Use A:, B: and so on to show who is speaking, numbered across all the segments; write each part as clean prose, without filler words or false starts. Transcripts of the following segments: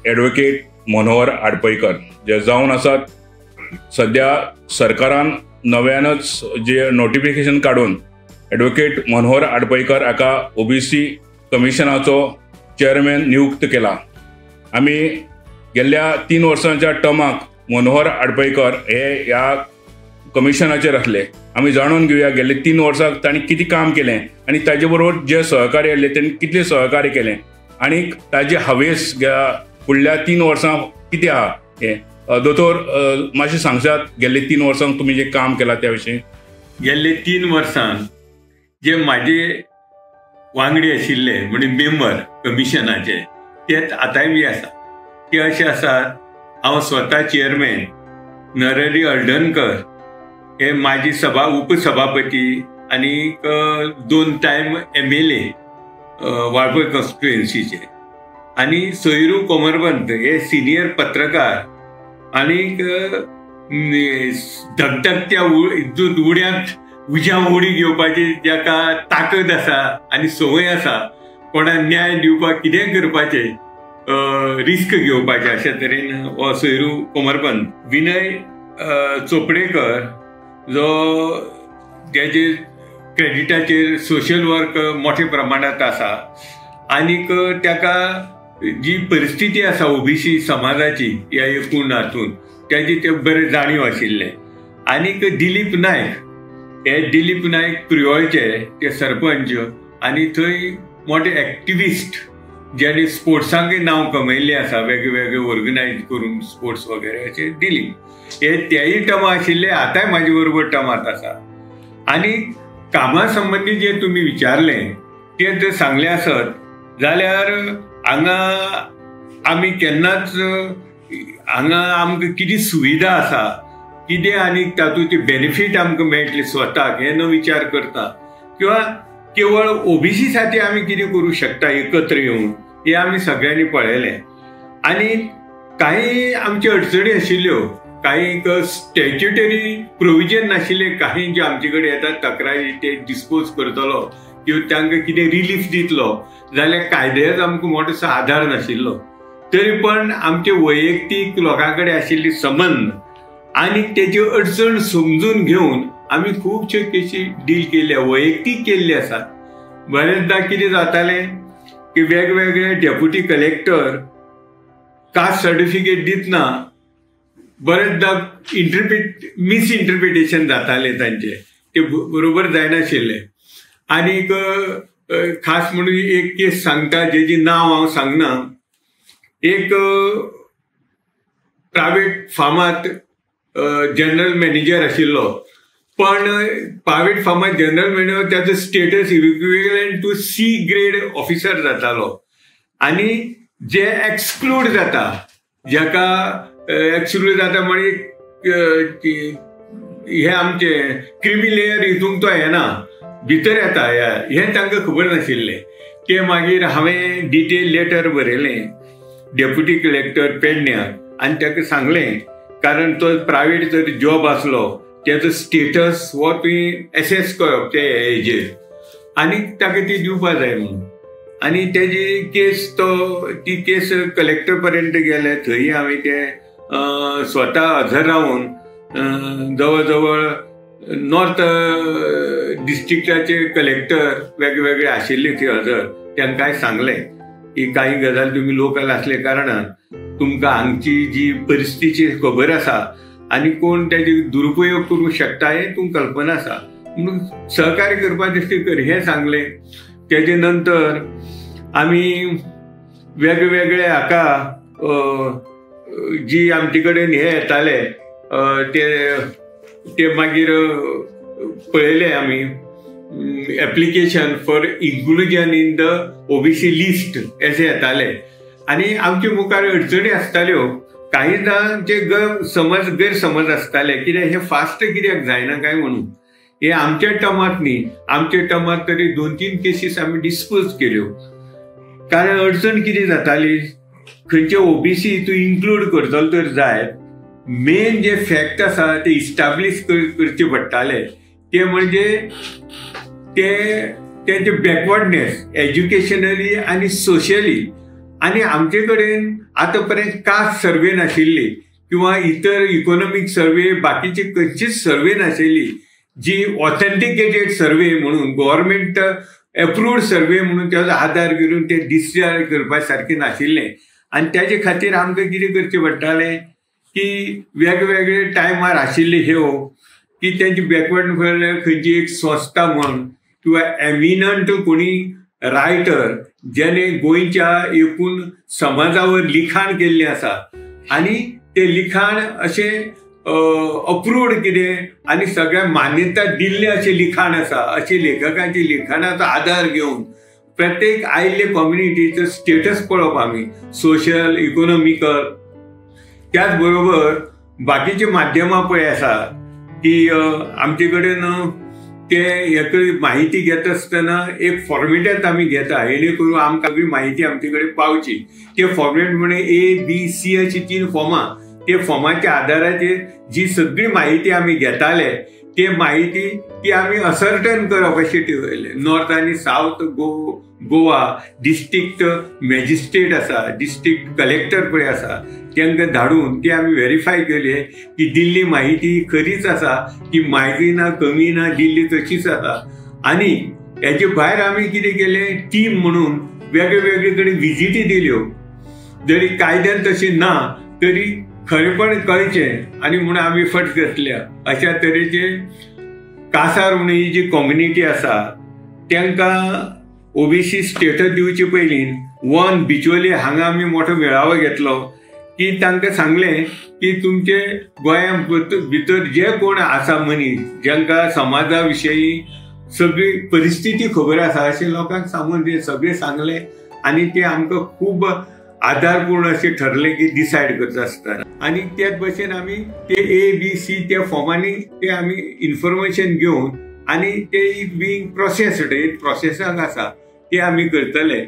A: Advocate Manohar आडपईकर जे जावन आसात सध्या सरकारान नव्यानच जे नोटिफिकेशन काडून ॲडव्होकेट मनोहर आडपईकर हाका ओबीसी कमिशनाचो चेअरमॅन नियुक्त केला। आमी गेल्ल्या 3 वर्सांच्या टर्माक मनोहर आडपईकर हे ह्या कमिशनाचेर आसले। आमी जाणून घेवया गेल्ले 3 वर्साक तांणी कितें काम केलें आणि ताजे बरोबर जे सहकारी आसले तांणी कितले सहकार्य केलें आणि ताजे हावेस फुडल्या 3 वर्सां कितें आहा हे दोतोर मातशें सांगशात गेल्ले 3 वर्सांक तुमी जे काम केलां त्या विशीं।
B: गेल्ले 3 वर्सांक जे म्हाजे वांगडी आशिल्ले म्हणजे मेंबर कमिशनाचे ते आतांय बी आसा ते अशें आसात। हांव स्वता चेअरमॅन, नरहरी हळदणकर हे माझी उपसभापती आणि 2 टायम MLA वाळपय कॉन्स्टिट्युएन्सीचे आणि सोयरू कोमरपंत हे सिनियर पत्रकार आणि धगधगत्या उड्यांत उज्या उडी घेवपाची जाका ताकद आसा आणि संवय आसा, कोणाक न्याय दिवपाक कितें करपाचे रिस्क घेवपाचे अशा तरेन हो सोयरू कोमरपंत। विनय चोपडेकर जो जेजे क्रेडिटाचेर सोशल वर्क मोठ्या प्रमाणात आसा आनीक ताका जी परिस्थिती आसा ओबीसी समाजाची ह्या एकूण हातून त्याची ते बरे जाणीव आशिल्ले। आनीक दिलीप नायक प्रियोळचे ते सरपंच आणि थंय मोठे एक्टिविस्ट ज्यांनी स्पोर्ट्सांक नांव कमयल्लें आसा, वेगवेगळे ऑर्गनायज करून स्पोर्ट्स वगैरे अशे दिलीप हे तेय टर्मा आशिल्ले, आतांय म्हाजे बरोबर टर्मात आसा। आनी कामा संबंधी जे तुम्ही विचारलें ते जर सांगलें आसत जाल्यार हांगा आमी केन्नाच हांगा आमकां कितें सुविधा आसा कितें आनी तातूंचे बेनिफीट आमकां मेळटले स्वताक हे न विचार करता किंवा केवळ ओबीसी साठी आमी कितें करूं शकता एकत्र येवन हे आमी सगळ्यांनी पळयलें। आनी काही आमची अडचणी आशिल्ल्यो, काही स्टॅच्युटरी प्रोविजन नाशिल्ले, काही जे आमचे कडेन येतात तक्रारी ते डिस्पोज करतलो किंवा तांकां कितें रिलीफ दितलो जाल्यार कायद्याचो आमकां मोठोसो आधार नाशिल्लो। तरी पण आमचे वैयक्तीक लोकां कडेन आशिल्ली संबंध आनी तेजी अडचण समजून घेवन आमी खूबशे केसी डील केल्या, वैयक्तीक केल्ले आसात। बरेचदा कितें जातालें की वेगवेगळे डेप्युटी कलेक्टर कास्ट सर्टिफिकेट दितना बरेचदा मिस इंटरप्रिटेशन जाताले तांचे, ते बरोबर जायनाशिल्ले। आनीक खास म्हणून एक केस सांगता जेजी नांव हांव सांगना। एक प्रायवेट फार्मात जनरल मॅनेजर आशिल्लो, पण प्रायवेट फार्मात जनरल मॅनेजर त्याचो status equivalent to C grade officer जातालो आणि जे एक्सक्लूड जाता, जाका एक्सक्लूड जाता म्हणजे हे आमचे क्रिमी लेयर हितूंक तो येना, भितर येता हे तांकां खबर नाशिल्लें। ते मागीर हांवें डिटेल लेटर बरयलें डेप्युटी कलेक्टर पेडण्याक आनी ताका सांगलें, कारण तो प्रायवेट जर जॉब आसलो त्याचो स्टेटस हो तुवें एसेस करप ते हेजेर आनी ताका ती दिवपा जाय म्हणून। आनी तेजी ती केस कलेक्टर पर्यंत गेले, थंय हांवें ते स्वता हजर रावन जवळ जवळ नॉर्थ डिस्ट्रिक्टाचे कलेक्टर वेगवेगळे आशिल्ले थंय हजर, तांकांय सांगलें की काही गजाल तुम्ही लोकल असले कारणान तुमकां हांगची जी परिस्थिती खबर आसा आनी कोण त्याची दुरुपयोग करूंक शकता हे तुमकां कल्पना आसा म्हणून सहकार्य करपाचें कर हे सांगलें। तेजे नंतर आमी वेगवेगळे हाका जी आमचे कडेन हे येताले ते मागीर पळयले आमी application for inclusion in the OBC list अशें येताले आनी आमचे मुखार अडचणी आसताल्यो। काहींदा जे गैरसमज आसताले कित्याक हे फास्ट कित्याक जायना काय म्हणून, हे आमच्या टर्मात न्ही, आमच्या टर्मात तरी 2-3 केसीस आमी डिस्पोज केल्यो। कारण अडचण कितें जाताली, खंयचे ओबीसी हितून इन्क्लूड करतलो तर जाय, मेन जे फॅक्ट आसा ते इस्टाब्लिश करचे पडटाले, ते म्हणजे तेंचे बॅकवर्डनेस एज्युकेशनली आणि सोशली। आणि आमचे कडेन आतापर्यंत कास्ट सर्वे नाशिल्ली किंवा इतर इकॉनॉमिक सर्वे बाकीचे खंयचीच सर्वे नाशिल्ली जी ऑथेंटिकेटेड सर्वे म्हणून गव्हर्नमेंट अप्रूव्ड सर्वे म्हणून त्याचो आधार घेवन ते डिस्चार्ज करपा सारकें नाशिल्लें. आनी त्याचे खातीर आमकां कितें करचें पडटालें की वेगवेगळे टायमार आशिल्ले ह्यो की तेंची बॅकवर्ड खंयची एक संस्था म्हण किंवा एमिनंट कोणी रायटर जेणे गोंयच्या एकूण समाजावर लिखाण केल्लें आसा आनी ते लिखाण अशें अप्रूव्ड कितें आनी सगळ्या मान्यता दिल्लें अशें लिखाण आसा अशें लेखकांच्या लिखाणाचो आधार घेवन प्रत्येक आयिल्ले कम्युनिटीचो स्टेटस पळोवप आमी सोशल इकॉनॉमिकल. त्याच बरोबर बाकीचे माध्यमां पळय आसा की आमचे कडेन ते एक माहिती घेता आसतना एक फॉर्मेटांत आमी घेता जेणे करून आमकां सगळी माहिती आमचे कडेन पावची. ते फॉर्मेट म्हणजे ABC अशी 3 फॉर्मां. ते फॉर्माच्या आधाराचेर जी सगळी माहिती आमी घेताले ते माहिती ती आमी असर्टन करप अशें ठरयलें. नॉर्थ आनी सावथ गोवा डिस्ट्रिक्ट मॅजिस्ट्रेट आसा डिस्ट्रिक्ट कलेक्टर पळय आसा तांकां धाडून ते आमी व्हेरीफाय केले की दिल्ली माहिती खरीच आसा की माहिती ना कमी ना दिल्ली तशीच आसा. आनी हेचे भायर आमी कितें केलें टीम म्हणून वेगळे कडेन विजिटी दिल्यो जरी कायद्यान तशी ना तरी खरेपण कळचें आनी म्हणून आमी फट घेतल्या. अशा तरेचे कासार म्हणून ही जी कम्युनिटी आसा तांकां OBC स्टेटस दिवचे पयलीं वन बिचोली हांगा आमी मोठो मेळावो घेतलो की तांकां सांगलें की तुमचे गोंया भितर जे कोण आसा मनीस जांकां समाजा विशयी सगळी परिस्थिती खबर आसा अशें लोकांक सांगून ते सगळे सांगले आनी ते आमकां खूब आधारपूर्ण अशें ठरलें की डिसायड करता आसतना. आनी त्याच भशेन आमी ते ABC त्या फॉर्मांनी ते आमी इन्फॉर्मेशन घेवन आनी ते इट बीइंग प्रोसेस्ड प्रोसेसाक आसा ते आमी करतले.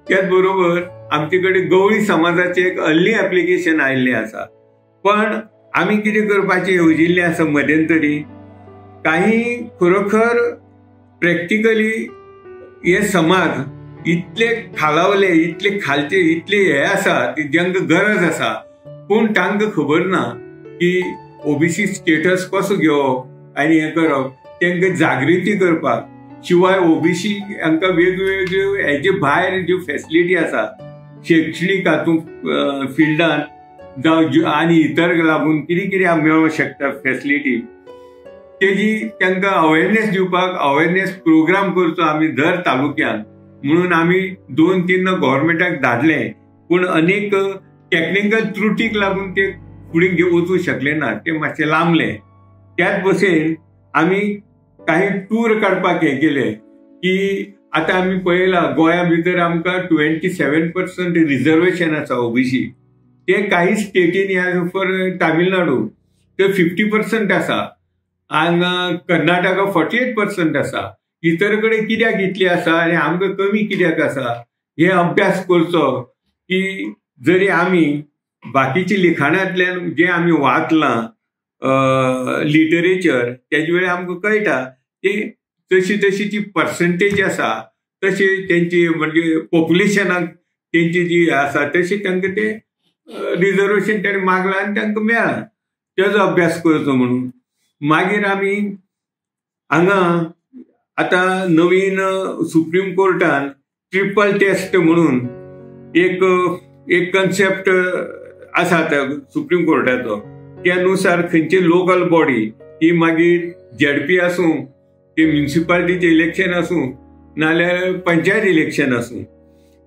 B: त्याच बरोबर आमचे कडेन गवळी समाजाचें एक अर्ली एप्लिकेशन आयिल्लें आसा. पण आमी कितें करपाचें येवजिल्लें आसा मध्यंतरी काही खरोखर प्रॅक्टिकली हे समाज इतले खालावले इतले खालचे इतले हे आसा जांकां गरज आसा पूण तांकां खबर ना की OBC स्टेटस कसो घेवप आनी हें करप. तांकां जागृती करपाक शिवाय OBC हांकां वेगवेगळ्यो हेजे भायर ज्यो फॅसिलिटी आसा शैक्षणीक हातूंत फिल्डान जावं आनी इतर लागून कितें कितें मेळोवंक शकता फॅसिलिटी तेजी तांकां अवेरनेस दिवपाक अवेरनेस प्रोग्राम करचो आमी दर तालुक्यान म्हणून आमी 2-3 गव्हर्मेंटाक धाडले. पूण अनेक टेक्निकल त्रुटीक लागून ते फुडें वचूंक शकले ना ते मातशें लांबले. त्याच भशेन आमी काही टूर काडपाक हें केलें की आतां आमी पळयलां गोंया भितर आमकां 27% रिजर्वेशन आसा OBC. ते काही स्टेटीन फॉर तामिळनाडू ते 50% आसा. हांगा कर्नाटका 48% आसा. इतर कडेन कित्याक इतली आसा आनी आमकां कमी कित्याक आसा हे अभ्यास करचो की जरी आमी बाकीची लिखाणांतल्यान जे आमी वाचलां लिटरेचर तेजे वेळी आमकां कळटा की तशी ती पर्संटेज आसा तशी तेंची म्हणजे पॉप्युलेशनाक तेंची जी आसा तशी तांकां ते रिजर्वेशन तेणें मागलां आनी तांकां मेळ्ळां तेजो अभ्यास करचो म्हणून. मागीर आमी हांगा आतां नवीन सुप्रीम कोर्टान ट्रिपल टेस्ट म्हणून एक कन्सेप्ट आसा सुप्रीम कोर्टाचो. त्यानुसार खंयची लोकल बॉडी ती मागीर ZP आसूं ते म्युनिसिपालिटीचे इलेक्शन आसूं नाल्यार पंचायत इलेक्शन आसूं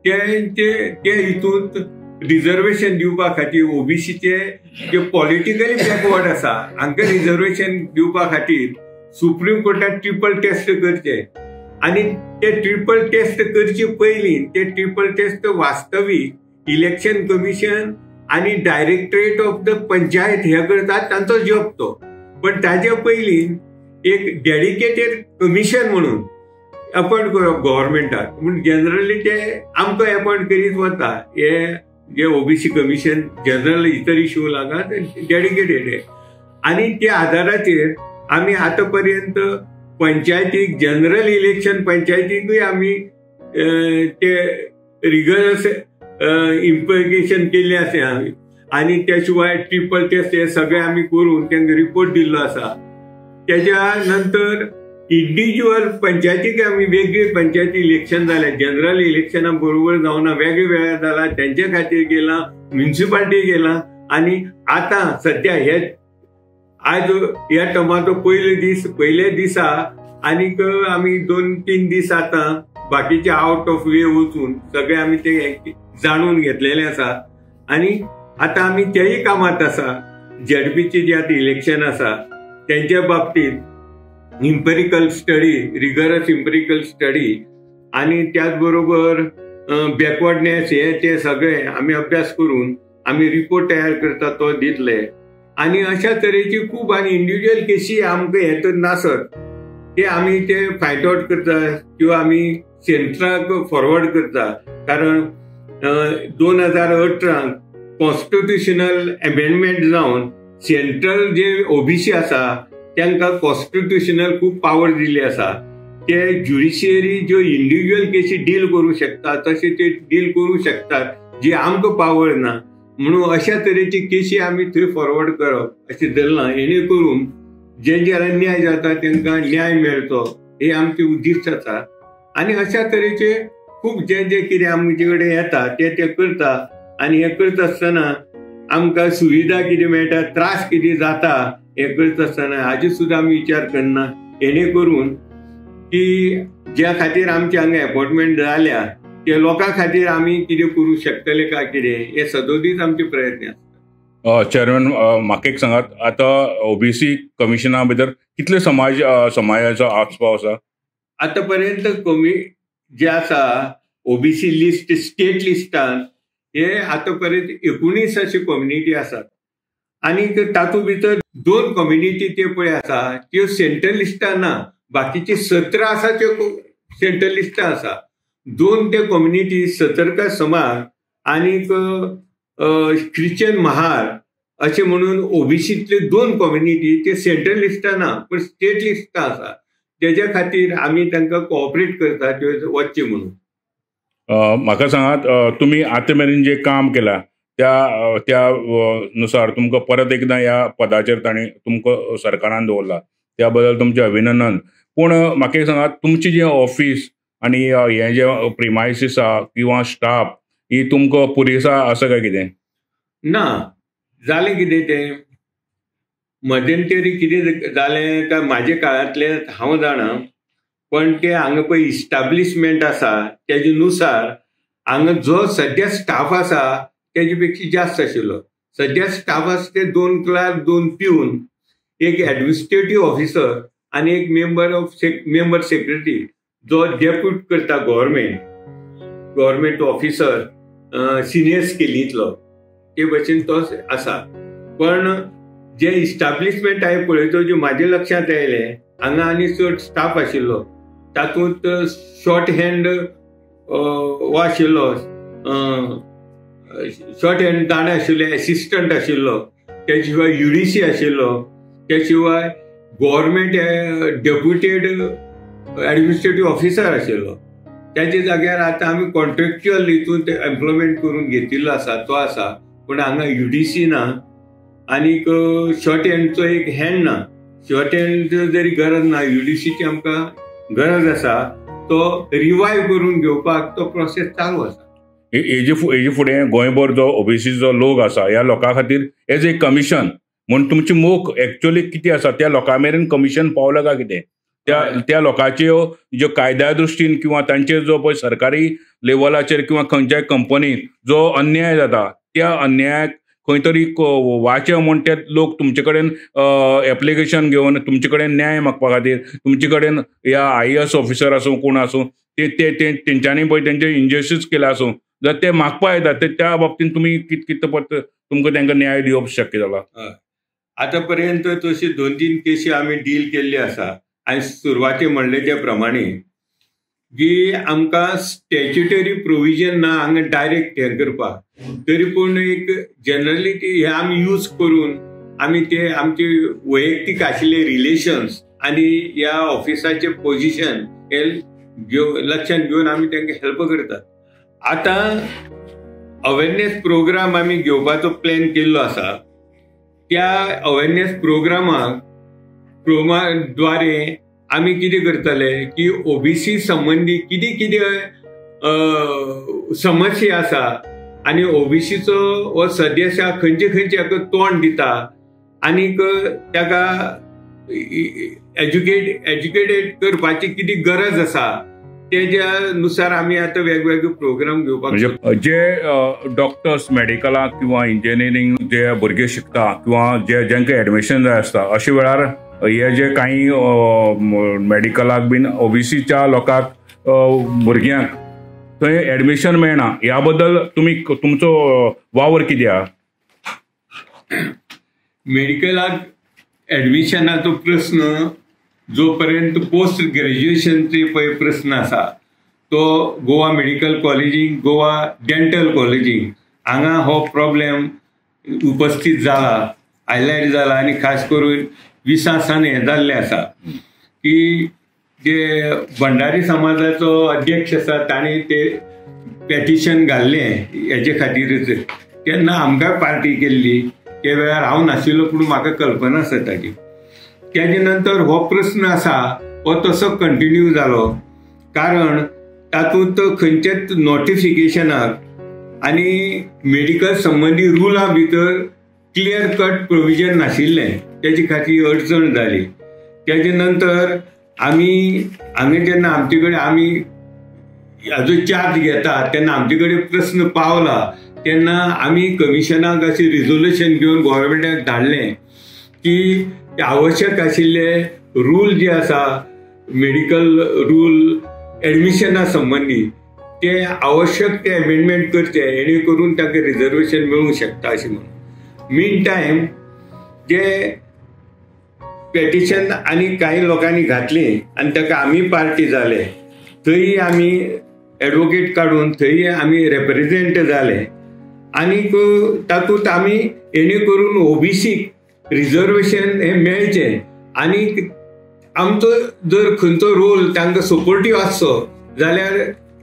B: ते हितूंत रिजर्वेशन दिवपा खातीर OBCचे जे पॉलिटिकली बॅकवर्ड आसा हांकां रिजर्वेशन दिवपा खातीर सुप्रीम कोर्टान ट्रिपल टेस्ट करचे. आनी ते ट्रिपल टेस्ट करचे पयलीं ते ट्रिपल टेस्ट वास्तवीक इलेक्शन कमिशन आनी डायरेक्टरेट ऑफ द पंचायत हे करतात तांचो जॉब तो. पण ताचे पयलीं एक डेडिकेटेड कमिशन म्हणून अपॉयंट करप गव्हर्मेंटाक. पूण जनरली ते आमकां अपॉयंट करीत वता. हे जे OBC कमिशन जनरल इतर इश्यू लागत डेडिकेटेड आहे. आनी त्या आधाराचेर आमी आतां पर्यंत पंचायतीक जनरल इलेक्शन पंचायतीकूय आमी ते रिगरस इम्प्लिकेशन केल्लें आसा आनी त्या शिवाय ट्रिपल टेस्ट हे सगळे आमी करून तांकां रिपोर्ट दिल्लो आसा. त्याच्या नंतर इंडिव्हिज्युअल पंचायतीक आमी वेगळी पंचायती इलेक्शन जाल्या, जनरल इलेक्शना बरोबर जावना, वेगळे वेगळे जाला, त्यांच्या खातीर गेला, म्युन्सिपाल्टी गेला. आनी आतां सध्या हे आज ह्या टर्माचो पयले दिसा आनीक आमी 2-3 दीस आतां बाकीचे आउट ऑफ वे वचून सगळे आमी ते जाणून घेतलेले आसा. आनी आतां आमी तेय कामात आसा. झेडपीचे जे आतां इलेक्शन आसा त्यांच्या बाबतीत empirical study, rigorous empirical study आणि त्याचबरोबर बॅकवर्डनेस हे ते सगळे आम्ही अभ्यास करून आम्ही रिपोर्ट तयार करता तो दितले. आणि अशा तरेची खूप आणि इंडिव्हिज्युअल केसी आमकां हे तर नासत ते आम्ही ते फायंड आउट करता किंवा आम्ही सेंट्राक फॉरवर्ड करता. कारण 2018 कॉन्स्टिट्युशनल अमेंडमेंट जावन सेंट्रल जे ओबीसी आसा त्यांना कॉन्स्टिट्युशनल खूप पावर दिली आसा. ते ज्युडिशियरी ज्यो इंडिव्हिज्युअल केसी डील करू शकतात तसे ते डील करू शकतात जी आमकां पावर ना. म्हणून अशा तरेची केसी आमी थंय फॉरवर्ड करप अशें धरलां. हेणे करून जे अन्याय जाता तांकां न्याय मेळचो हे आमचे उद्दिश्ट आसा. आनी अशा तरेचे खूप जे कितें आमचे कडेन येता ते करता. आनी हे करता आसतना आमकां सुविधा कितें मेळटा, त्रास कितें जाता हे करता आसतना हाजी सुद्दां आमी विचार करना. हेणे करून की ज्या खातीर आमचे हांगा अपॉइंटमेंट जाल्या त्या लोकां खातीर आमी कितें करूं शकतले काय कितें हे सदोदीत आमचे प्रयत्न आसता.
A: चेअरमॅन, म्हाका एक सांगात, आतां ओबीसी कमिशना भितर कितले समाजाचो आस्पाव आसा?
B: आतां पर्यंत जे आसा ओबीसी लिस्ट स्टेट लिस्टान हे आतां पर्यंत 19 अशी कम्युनिटी आसात. आनी तातूंत भितर 2 कम्युनिटी ते पळय आसा त्यो सेंट्रल लिस्टान ना. बाकीचे 17 आसा त्यो सेंट्रल लिस्टान आसा. 2 ते कम्युनिटी सतर्का समाज आनीक ख्रिश्चन महार अशें म्हणून ओबीसीतले 2 कम्युनिटी ते सेंट्रल लिस्टान ना पण स्टेट लिस्टान आसा. तेज्या खातीर आमी तांकां कोऑपरेट करता त्यो वचचे म्हणून.
A: म्हाका सांगात, तुम्ही आतां मेरेन जे काम केला त्या नुसार तुमकां परत एकदां ह्या पदाचेर ताणी तुमकां सरकारान दवरला, त्या बद्दल तुमचें अभिनंदन. पूण म्हाका एक सांगात, तुमचें जें ऑफिस आनी हें जें प्रिमायसीस आसा किंवा स्टाफ ही तुमकां पुरेसा आसा काय कितें?
B: ना. जालें कितें तें मध्यंतरी कितें जालें काय म्हाजे काळांतलें हांव जाणा. पण ते हांगा पळय इस्टाब्लिशमेंट आसा तेजे नुसार हांगा जो सध्या स्टाफ आसा तेजे पेक्षा जास्त आशिल्लो. सध्या स्टाफ आसा ते 2 क्लार्क, 2 पिऊन, एक एडमिनिस्ट्रेटिव्ह ऑफिसर आनी एक मेंबर सेक्रेटरी जो डेप्यूट करता गव्हर्मेंट ऑफिसर सिनियर स्केलींतलो ते भशेन तो आसा. पण जे इस्टाब्लिशमेंट हांवें पळयतो जे म्हाज्या लक्षांत आयले हांगा आनी चड स्टाफ आशिल्लो. तातूंत शॉर्ट हँड हो आशिल्लो, शॉर्ट हँड दाणे आशिल्ले, एसिस्टंट आशिल्लो, त्या शिवाय युडीसी आशिल्लो, त्या शिवाय गव्हर्मेंट डेप्युटेड एडमिनिस्ट्रेटिव्ह ऑफिसर आशिल्लो. त्याच्या जाग्यार आतां आमी कॉन्ट्रॅक्च्युअल हितून एम्प्लॉयमेंट करून घेतिल्लो आसा तो आसा. पूण हांगा युडीसी ना आनीक शॉर्ट हँडचो एक हँड ना. शॉर्ट हँड जरी गरज ना, युडीसीची आमकां गरज आसा. तो रिवायव करून घेवपाक तो प्रोसेस चालू आसा.
A: हेजे फुडें गोंयभर जो ओबीसीचो लोक आसा ह्या लोकां खातीर एज ए कमिशन म्हूण तुमची मोख एक्चुअली कितें आसा? त्या लोकां मेरेन कमिशन पावला काय कितें? त्या लोकांच्यो ज्यो कायद्या दृश्टीन किंवा तांचेर जो पळय सरकारी लेवलाचेर किंवा खंयच्याय कंपनीत जो अन्याय जाता त्या अन्यायाक खंय तरी वाचव म्हूण ते लोक तुमचे कडेन एप्लिकेशन घेवन तुमचे कडेन न्याय मागपा खातीर तुमचे कडेन ह्या IAS ऑफिसर आसूं कोण आसूं तेंच्यांनी पळय तेंचे इंजस्टीस केला आसूं जाल्यार ते मागपा येतात. त्या बाबतींत तुमी कितें पळय तुमकां तांकां न्याय दिवप शक्य जाला?
B: आतां पर्यंत तशी 2-3 केसी आमी डील केल्ली आसा. आनी सुरवाती म्हणलेच्या प्रमाणे जी आमकां स्टॅच्युटरी प्रोविजन ना हांगा डायरेक्ट हे करपाक, तरी पूण एक जनरलिटी हे आमी यूज करून आमी ते आमचे वैयक्तीक आशिल्ले रिलेशन्स आनी ह्या ऑफिसाचे पोजिशन हे लक्षांत घेवन आमी तांकां हेल्प करतात. आतां अवेरनेस प्रोग्राम आमी घेवपाचो प्लॅन केल्लो आसा. त्या अवेरनेस प्रोग्रामाद्वारे आमी कितें करतले की ओबीसी संबंधी कितें समस्या आसा आनी ओबीसीचो हो सदस्य खंयचे हाका तोंड दिता आनीक ताका एज्युकेटेड करपाची कितें गरज आसा तेज्या नुसार आमी आतां वेगवेगळे प्रोग्राम घेवपाक.
A: म्हणजे जे डॉक्टर्स मेडिकलाक किंवा इंजिनियरींग जे भुरगे शिकता किंवा जेंका एडमिशन जाय आसता अशे वेळार हे जे काही मेडिकलाक बीन ओबीसीच्या लोकांक भुरग्यांक थंय एडमिशन मेळना ह्या बद्दल तुमचो वावर कितें आहा?
B: मेडिकलाक एडमिशनाचो प्रश्न जो पर्यंत पोस्ट ग्रॅज्युएशनचे पळय प्रश्न आसा तो गोवा मेडिकल कॉलेजींक गोवा डेंटल कॉलेजींक हांगा हो प्रॉब्लेम उपस्थित जाला, हायलायट जाला आनी खास करून 20 वर्सांनी हें जाल्लें आसा की जे भंडारी समाजाचो अध्यक्ष आसा ताणें ते पेटिशन घाल्लें हेजे खातीरच. तेन्ना आमकां पार्टी केल्ली ते वेळार हांव नाशिल्लो पूण म्हाका कल्पना आसा ताची. तेजे नंतर हो प्रश्न आसा हो तसो कंटिन्यू जालो कारण तातूंत खंयचेच नोटिफिकेशनाक आनी मेडिकल संबंधी रुला भितर क्लियर कट प्रोविजन नाशिल्लें तेजे खातीर अडचण जाली. तेजे नंतर आमी हांगा जेन्ना आमचे कडेन आमी हाजो चार्ज घेता तेन्ना आमचे कडेन प्रश्न पावला तेन्ना आमी कमिशनाक अशें रिजोल्युशन घेवन गव्हर्मेंटाक धाडलें की आवश्यक आशिल्ले रूल जे आसा मेडिकल रूल एडमिशना संबंधी ते आवश्यक ते अमेंडमेंट करचे जेणे करून ताका रिजर्वेशन मेळूंक शकता अशें म्हणून. मीन टायम जे पेटिशन आनी काही लोकांनी घातली आनी ताका आमी पार्टी जाले थंय आमी एडवोकेट काडून थंय आमी रिप्रेझेंट जाले आनीक तातूंत आमी जेणे करून ओबीसीक रिजर्वेशन हे मेळचें आनी आमचो जर खंयचो रोल तांकां सपोर्टीव आसचो जाल्यार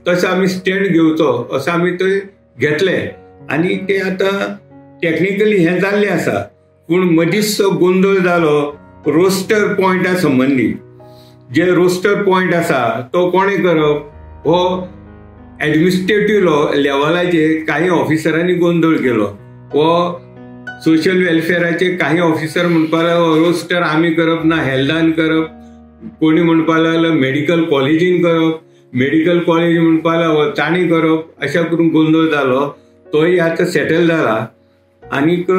B: तसो आमी स्टँड घेवचो असो आमी थंय घेतले आनी ते आतां टॅक्निकली हें जाल्लें आसा. पूण मदींचो गोंधळ जालो रोस्टर पॉयंटा संबंधी. जे रोस्टर पॉयंट आसा तो कोणें करप हो एडमिनिस्ट्रेटिव्ह लेवलाचेर काही ऑफिसरांनी गोंधळ केलो. हो सोशल वेलफेअराचे काही ऑफिसर म्हणपाक लागलो रोस्टर आमी करप ना हेल्थान करप, कोणी म्हणपाक लागलो मेडिकल कॉलेजीन करप, मेडिकल कॉलेज म्हणपाक लागलो ताणी करप. अशा करून गोंधळ जालो तोय आतां सेटल जाला. आनीक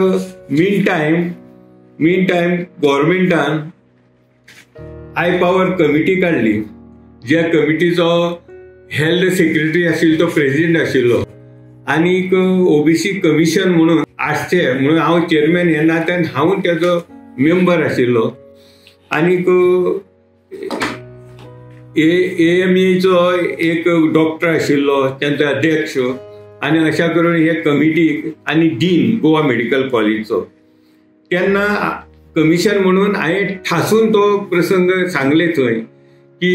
B: मीन टायम गव्हर्मेंटान हाय पावर कमिटी काडली. ज्या कमिटीचो हेल्थ सेक्रेटरी आशिल्लो तो प्रेसिडेंट आशिल्लो आनीक ओबीसी कमिशन म्हणून आसचें म्हणून हांव चेअरमॅन हे नात्यान हांव तेजो मेंबर आशिल्लो. आनीक AMEचो एक डॉक्टर आशिल्लो तेंचो अध्यक्ष आनी अशा करून हे कमिटीक आनी डीन गोवा मेडिकल कॉलेजचो. तेन्ना कमिशन म्हणून हांवें ठासून तो प्रसंग सांगले थंय की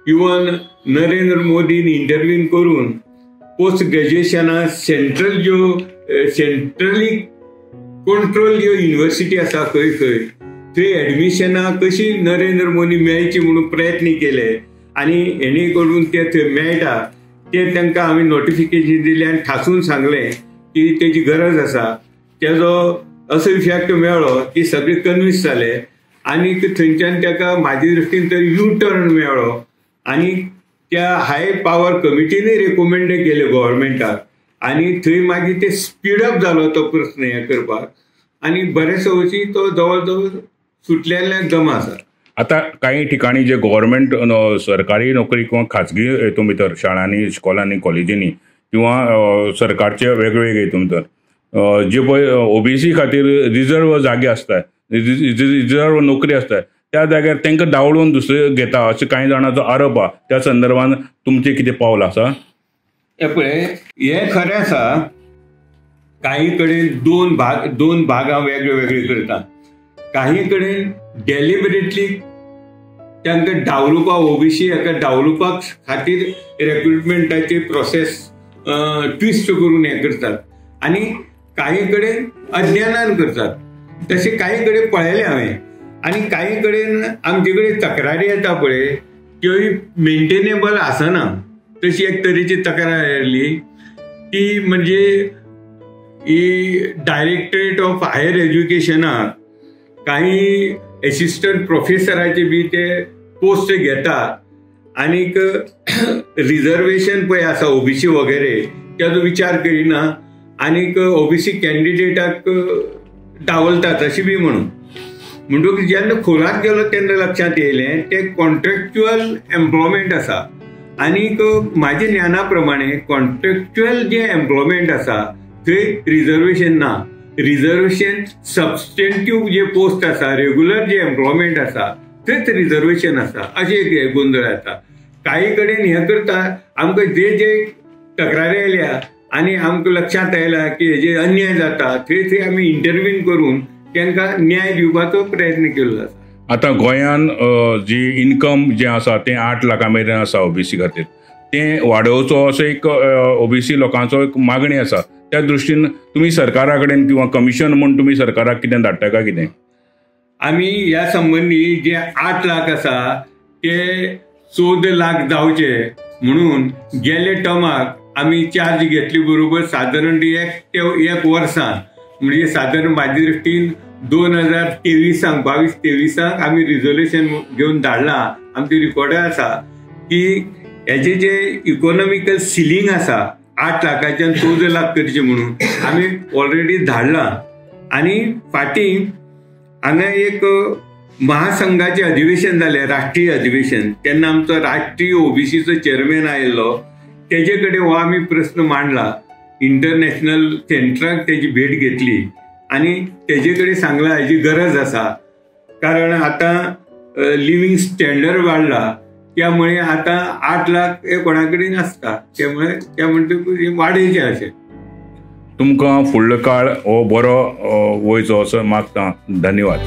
B: इवन नरेंद्र मोदीन इंटरव्यून करून पोस्ट ग्रॅज्युएशना सेंट्रली कंट्रोल ज्यो युनिव्हर्सिटी आसा थंय एडमिशनां कशी नरेंद्र मोदी मेळची म्हणून प्रयत्न केले आनी हेणे करून ते थंय मेळटा ते तांकां हांवें नोटिफिकेशन दिलें आनी ठासून सांगलें की तेजी गरज आसा. तेजो असो इफेक्ट मेळ्ळो की सगळे कन्विन्स जाले आनी थंयच्यान ताका म्हाजे दृश्टीन तर यू टर्न मेळ्ळो आनी त्या हाय पावर कमिटीने रेकमेंड केले गव्हर्मेंटाक आनी थंय मागीर ते स्पीडअप जालो तो प्रश्न हें करपाक आनी बरेच वची तो जवळ जवळ सुटलेले दम आसा.
A: आता काही ठिकाणी जे गव्हर्मेंट सरकारी नोकरी किंवा खाजगी हेतून भितर शाळांनी इस्कॉलांनी कॉलेजींनी किंवा सरकारचे वेगवेगळे हेतून भितर जे पळय ओबीसी खातीर रिजर्व जागे असतात रिजर्व नोकरी असतात त्या जाग्यार तांकां डावळून दुसरे घेता अशें कांय जाणांचो आरोप आहा. त्या संदर्भात तुमचें कितें पावल आसा?
B: पळय हें खरें आसा. काही कडेन दोन भाग हांव वेगळे वेगळे करता. काही कडेन डेलिबरेटली तांकां डावलुपाक ओबीसी हाका डावलुपाक खातीर रिक्रुटमेंटाची प्रोसेस ट्विस्ट करून हें करतात. आणि काही कडेन अज्ञानान करतात. तसे काही कडेन पळयले हांवें. आणि काही कडेन आमचे कडेन तक्रारी येता पळय त्यो मेंटेनेबल आसना. तशी एक तरेची तक्रार आयली ती म्हणजे ही डायरेक्टरेट ऑफ हायर एज्युकेशनाक काही एसिस्टंट प्रोफेसराचे बी ते पोस्ट घेतात. आनीक रिजर्वेशन पळय आसा ओबीसी वगैरे त्याचो विचार करिना आनीक ओबीसी कॅन्डिडेटाक डावलतात अशी बी म्हणटकूच जेन्ना खोलात गेलो तेन्ना लक्षात येयलें ते कॉन्ट्रॅक्च्युअल एम्प्लॉयमेंट आसा. आनीक म्हाज्या ज्ञाना प्रमाणे कॉन्ट्रॅक्च्युअल जे एम्प्लॉयमेंट आसा थंय रिजर्वेशन ना. रिजर्वेशन सबस्टेंटिव्ह जे पोस्ट आसा रेग्युलर जे एम्प्लॉयमेंट आसा थंयच रिजर्वेशन आसा अशें एक गोंधळ येता. काही कडेन हें करता आमकां जे तक्रारी आयल्या आनी आमकां लक्षात आयला की हेजे अन्याय जाता थंय आमी इंटरव्हीन करून तांकां न्याय दिवपाचो प्रयत्न केल्लो आसा.
A: आतां गोंयान जी इन्कम जे आसा तें 8 लाखां मेरेन आसा ओबीसी खातीर. तें वाडोवचो असो एक ओबीसी लोकांचो एक मागणी आसा. त्या दृश्टीन तुमी सरकारा कडेन किंवा कमिशन म्हूण तुमी सरकाराक कितें धाडटा काय कितें?
B: आमी ह्या संबंधी जे 8 लाख आसा ते 14 लाख जावचे म्हणून गेले टर्माक आमी चार्ज घेतली बरोबर सादारण एक वर्सान म्हणजे सादारण म्हाजे दृश्टीन 2023-22-23 आमी रिझोल्युशन घेवन धाडला. आमची रिकॉर्डां आसा की हेजे जे इकॉनॉमिकल सिलींग आसा 8 लाखाच्यान 14 लाख करचे म्हणून आमी ऑलरेडी धाडला. आनी फाटीं हांगा एक महासंघाचें अधिवेशन जालें राष्ट्रीय अधिवेशन तेन्ना आमचो राष्ट्रीय ओबीसीचो चेअरमॅन आयिल्लो. तेजे कडेन हो आमी प्रश्न मांडला. इंटरनॅशनल सेंटराक तेजी भेट घेतली आनी तेजे कडेन सांगला हेजी गरज आसा कारण आतां लिव्हिंग स्टँडर्ड वाडला त्यामुळे आतां 8 लाख हे कोणा कडेन आसता त्यामुळे त्या म्हणटकूच वाडयचे अशें.
A: तुमकां फुडलो काळ हो बरो वयचो असो मागता. धन्यवाद.